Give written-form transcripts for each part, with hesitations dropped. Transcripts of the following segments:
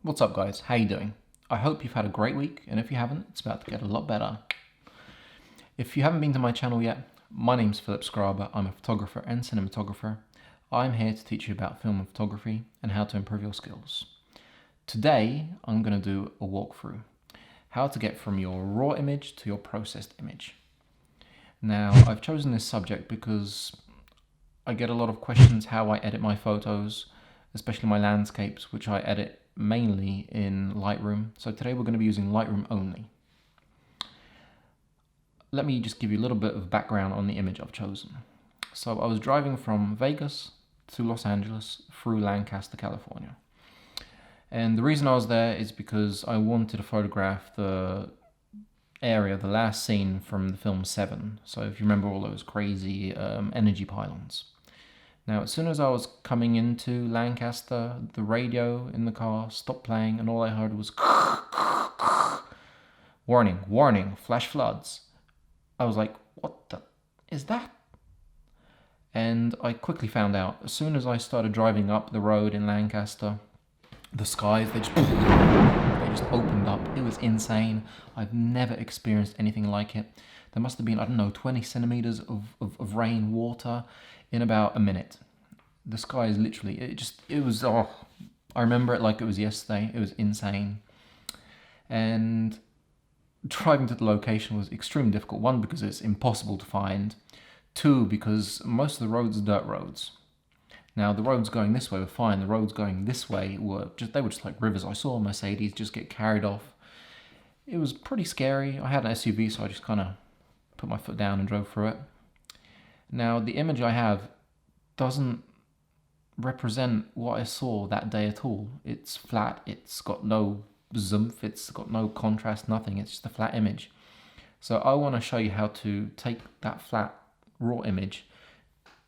What's up guys, how you doing? I hope you've had a great week, and if you haven't, it's about to get a lot better. If you haven't been to my channel yet, my name's Philip Scriber. I'm a photographer and cinematographer. I'm here to teach you about film and photography and how to improve your skills. Today, I'm going to do a walkthrough. How to get from your raw image to your processed image. Now, I've chosen this subject because I get a lot of questions how I edit my photos, especially my landscapes, which I edit mainly in Lightroom. So today we're going to be using Lightroom only. Let me just give you a little bit of background on the image I've chosen. So I was driving from Vegas to Los Angeles through Lancaster, California. And the reason I was there is because I wanted to photograph the area, the last scene from the film Seven. So if you remember all those crazy energy pylons. Now, as soon as I was coming into Lancaster, the radio in the car stopped playing and all I heard was warning, warning, flash floods. I was like, what the is that? And I quickly found out, as soon as I started driving up the road in Lancaster, the skies, they just opened up. It was insane. I've never experienced anything like it. There must have been, I don't know, 20 centimeters of rain, water in about a minute. The sky is literally, I remember it like it was yesterday. It was insane. And driving to the location was extremely difficult. One, because it's impossible to find. Two, because most of the roads are dirt roads. Now, the roads going this way were fine. The roads going this way were just like rivers. I saw a Mercedes just get carried off. It was pretty scary. I had an SUV, so I just kind of put my foot down and drove through it. Now, the image I have doesn't represent what I saw that day at all. It's flat. It's got no zoom. It's got no contrast, nothing. It's just a flat image. So I want to show you how to take that flat, raw image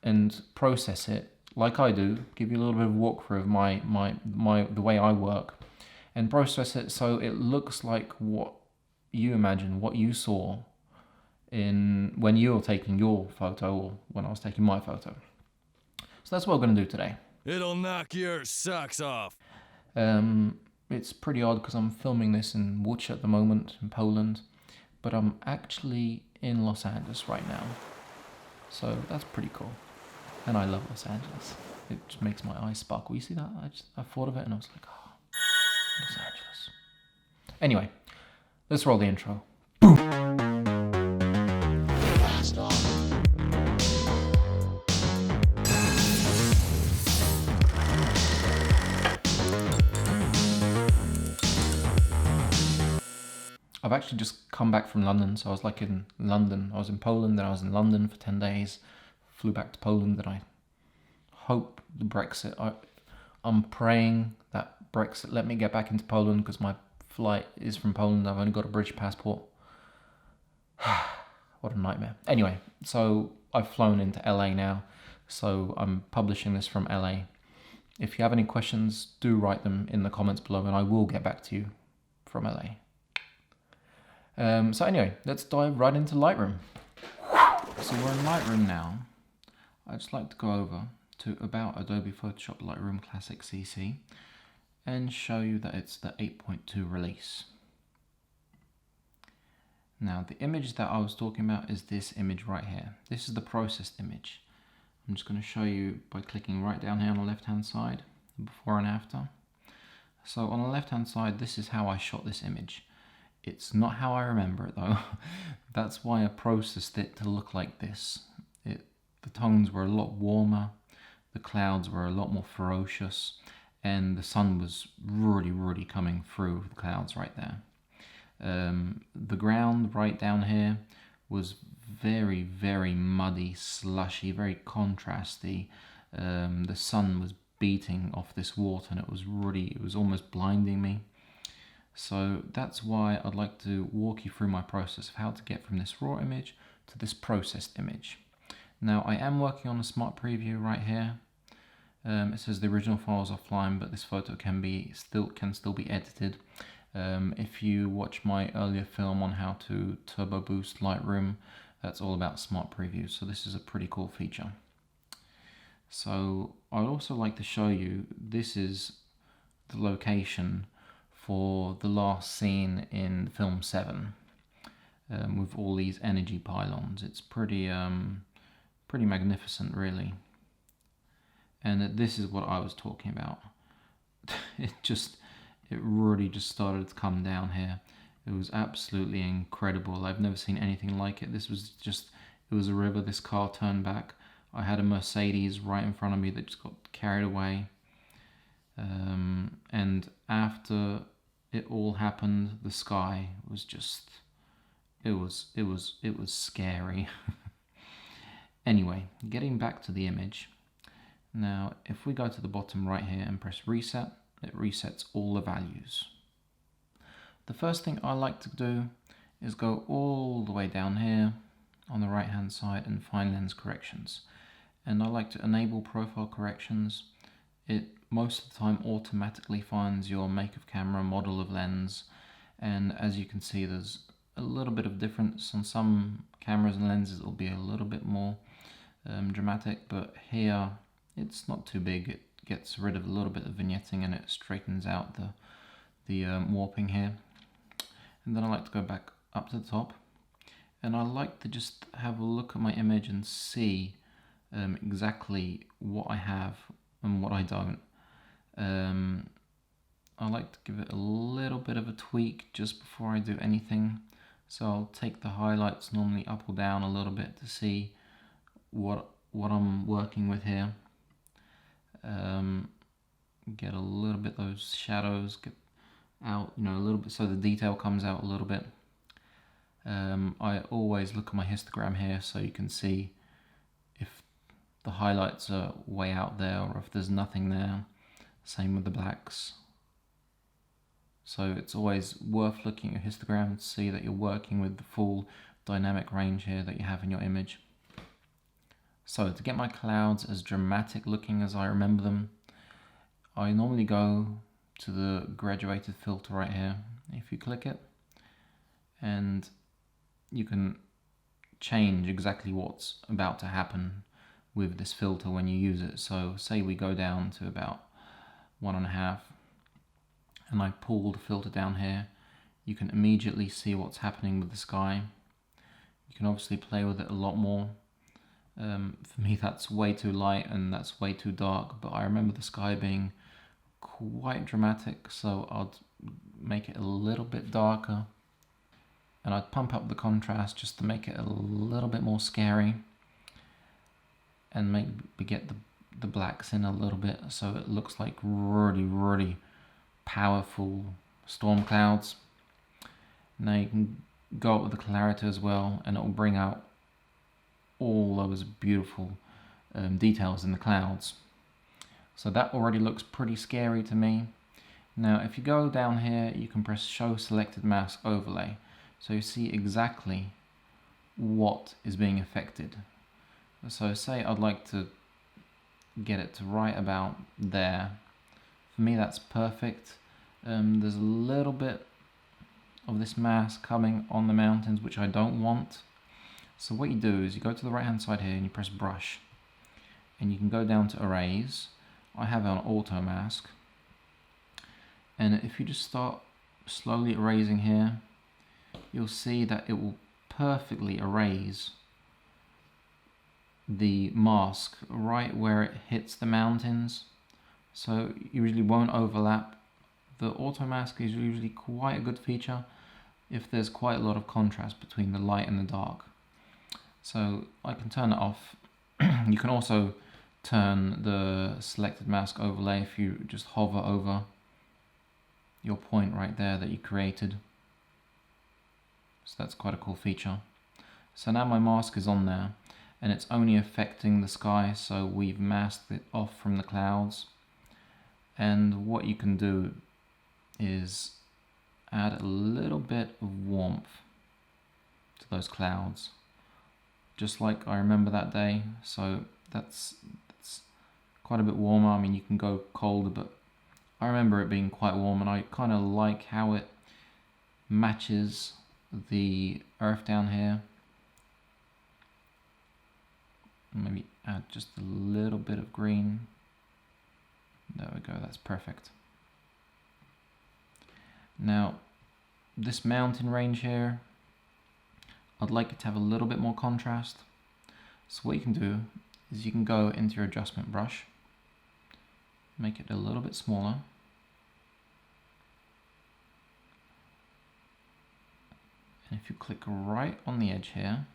and process it like I do, give you a little bit of a walkthrough of the way I work, and process it so it looks like what you imagine, what you saw when you were taking your photo or when I was taking my photo. So that's what we're going to do today. It'll knock your socks off. It's pretty odd because I'm filming this in Łódź at the moment, in Poland, but I'm actually in Los Angeles right now. So that's pretty cool. And I love Los Angeles. It just makes my eyes sparkle. You see that? I thought of it and I was like, oh, Los Angeles. Anyway, let's roll the intro. I've actually just come back from London, so I was like in London. I was in Poland, then I was in London for 10 days. Flew back to Poland, and I hope the Brexit, I'm praying that Brexit let me get back into Poland because my flight is from Poland. I've only got a British passport. What a nightmare. Anyway, so I've flown into LA now, so I'm publishing this from LA. If you have any questions, do write them in the comments below and I will get back to you from LA. So anyway, let's dive right into Lightroom. So we're in Lightroom now. I'd just like to go over to About Adobe Photoshop Lightroom Classic CC and show you that it's the 8.2 release. Now the image that I was talking about is this image right here. This is the processed image. I'm just going to show you by clicking right down here on the left hand side, before and after. So on the left hand side, this is how I shot this image. It's not how I remember it though. That's why I processed it to look like this. The tones were a lot warmer, the clouds were a lot more ferocious, and the sun was really coming through the clouds right there. The ground right down here was very muddy, slushy, very contrasty. The sun was beating off this water and it was almost blinding me. So that's why I'd like to walk you through my process of how to get from this raw image to this processed image. Now I am working on a smart preview right here. It says the original file is offline, but this photo can still be edited. If you watch my earlier film on how to turbo boost Lightroom, that's all about smart previews. So this is a pretty cool feature. So I'd also like to show you, this is the location for the last scene in film 7, with all these energy pylons. It's pretty magnificent, really. And this is what I was talking about. It really just started to come down here. It was absolutely incredible. I've never seen anything like it. It was a river. This car turned back. I had a Mercedes right in front of me that just got carried away. And after it all happened, the sky was just, it was scary. Anyway, getting back to the image. Now, if we go to the bottom right here and press reset, it resets all the values. The first thing I like to do is go all the way down here on the right hand side and find lens corrections. And I like to enable profile corrections. It most of the time automatically finds your make of camera, model of lens, and as you can see there's a little bit of difference. On some cameras and lenses it will be a little bit more dramatic, but here it's not too big. It gets rid of a little bit of vignetting and it straightens out the warping here. And then I like to go back up to the top, and I like to just have a look at my image and see exactly what I have and what I don't. I like to give it a little bit of a tweak just before I do anything. So I'll take the highlights normally up or down a little bit to see what I'm working with here. Get a little bit those shadows get out, a little bit, so the detail comes out a little bit. I always look at my histogram here so you can see if the highlights are way out there or if there's nothing there. Same with the blacks. So it's always worth looking at your histogram to see that you're working with the full dynamic range here that you have in your image. So to get my clouds as dramatic looking as I remember them, I normally go to the graduated filter right here. If you click it, and you can change exactly what's about to happen with this filter when you use it. So say we go down to about 1.5, and I pull the filter down here, you can immediately see what's happening with the sky. You can obviously play with it a lot more. For me that's way too light and that's way too dark, but I remember the sky being quite dramatic, so I'd make it a little bit darker, and I'd pump up the contrast just to make it a little bit more scary, and maybe get the blacks in a little bit so it looks like really powerful storm clouds. Now you can go up with the clarity as well, and it will bring out all those beautiful details in the clouds. So that already looks pretty scary to me. Now if you go down here, you can press show selected mask overlay, so you see exactly what is being affected. So say I'd like to get it to right about there. For me that's perfect. There's a little bit of this mask coming on the mountains which I don't want. So what you do is you go to the right hand side here and you press brush, and you can go down to erase. I have it on auto mask, and if you just start slowly erasing here, you'll see that it will perfectly erase the mask right where it hits the mountains, so you usually won't overlap. The auto mask is usually quite a good feature if there's quite a lot of contrast between the light and the dark. So I can turn it off. You can also turn the selected mask overlay if you just hover over your point right there that you created. So that's quite a cool feature. So now my mask is on there, and it's only affecting the sky, so we've masked it off from the clouds. And what you can do is add a little bit of warmth to those clouds, just like I remember that day. So that's quite a bit warmer. I mean, you can go colder, but I remember it being quite warm, and I kind of like how it matches the earth down here. Maybe add just a little bit of green. There we go, that's perfect. Now, this mountain range here, I'd like it to have a little bit more contrast. So what you can do is you can go into your adjustment brush, make it a little bit smaller. And if you click right on the edge here,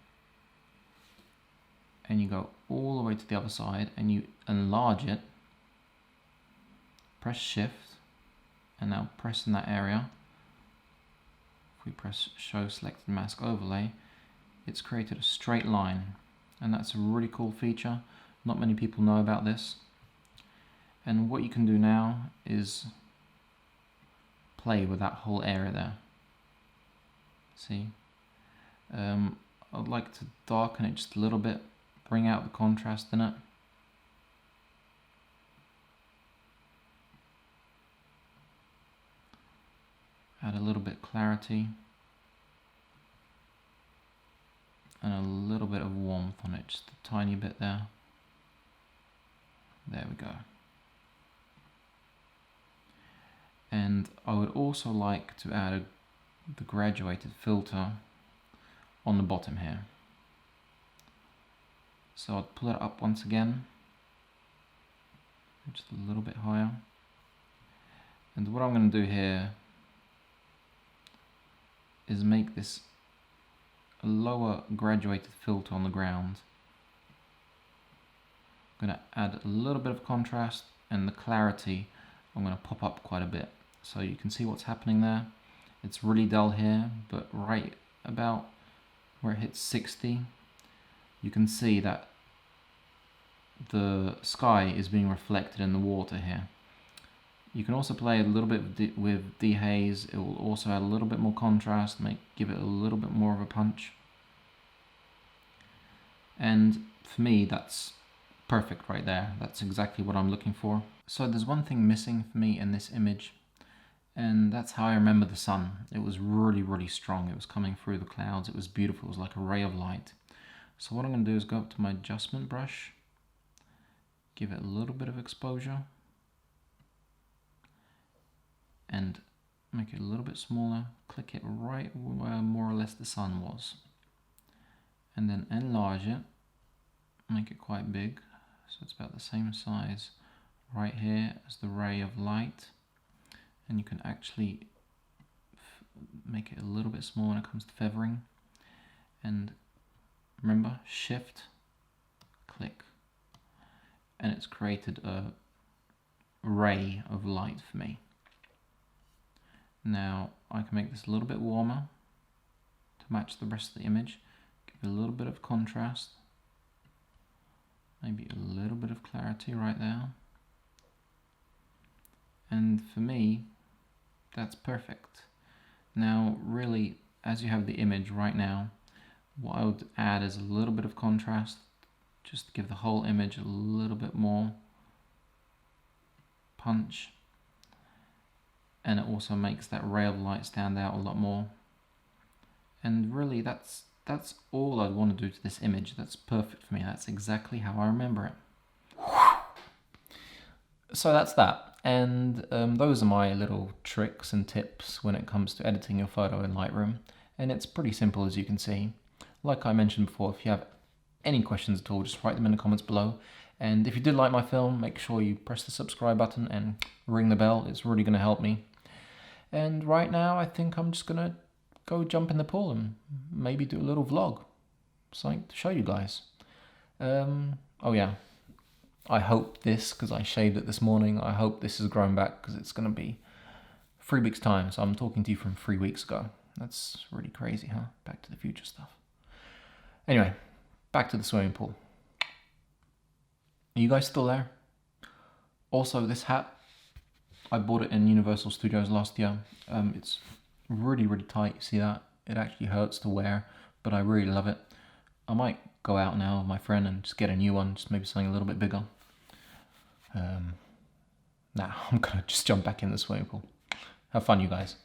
and you go all the way to the other side and you enlarge it, press shift, and now press in that area. If we press show selected mask overlay, it's created a straight line, and that's a really cool feature. Not many people know about this. And what you can do now is play with that whole area there. See, I'd like to darken it just a little bit, bring out the contrast in it. Add a little bit of clarity and a little bit of warmth on it, just a tiny bit there. There we go. And I would also like to add the graduated filter on the bottom here. So I'd pull it up once again, just a little bit higher. And what I'm going to do here is make this a lower graduated filter on the ground. I'm going to add a little bit of contrast, and the clarity I'm going to pop up quite a bit. So you can see what's happening there. It's really dull here, but right about where it hits 60, you can see that the sky is being reflected in the water here. You can also play a little bit with dehaze. It will also add a little bit more contrast, give it a little bit more of a punch. And for me, that's perfect right there. That's exactly what I'm looking for. So there's one thing missing for me in this image, and that's how I remember the sun. It was really, really strong. It was coming through the clouds. It was beautiful. It was like a ray of light. So what I'm going to do is go up to my adjustment brush, give it a little bit of exposure, and make it a little bit smaller. Click it right where more or less the sun was, and then enlarge it, make it quite big, so it's about the same size right here as the ray of light. And you can actually make it a little bit smaller when it comes to feathering. And remember, shift, click, and it's created a ray of light for me. Now I can make this a little bit warmer to match the rest of the image, give it a little bit of contrast, maybe a little bit of clarity right there. And for me, that's perfect. Now really, as you have the image right now, what I would add is a little bit of contrast, just to give the whole image a little bit more punch. And it also makes that ray of light stand out a lot more. And really, that's all I'd want to do to this image. That's perfect for me. That's exactly how I remember it. So that's that. And those are my little tricks and tips when it comes to editing your photo in Lightroom. And it's pretty simple, as you can see. Like I mentioned before, if you have any questions at all, just write them in the comments below. And if you did like my film, make sure you press the subscribe button and ring the bell. It's really going to help me. And right now, I think I'm just going to go jump in the pool and maybe do a little vlog. Something to show you guys. Oh yeah. I hope this, because I shaved it this morning, I hope this has grown back, because it's going to be 3 weeks time. So I'm talking to you from 3 weeks ago. That's really crazy, huh? Back to the future stuff. Anyway, back to the swimming pool. Are you guys still there? Also, this hat, I bought it in Universal Studios last year. It's really, really tight. You see that? It actually hurts to wear, but I really love it. I might go out now with my friend and just get a new one, just maybe something a little bit bigger. Nah, I'm gonna just jump back in the swimming pool. Have fun, you guys.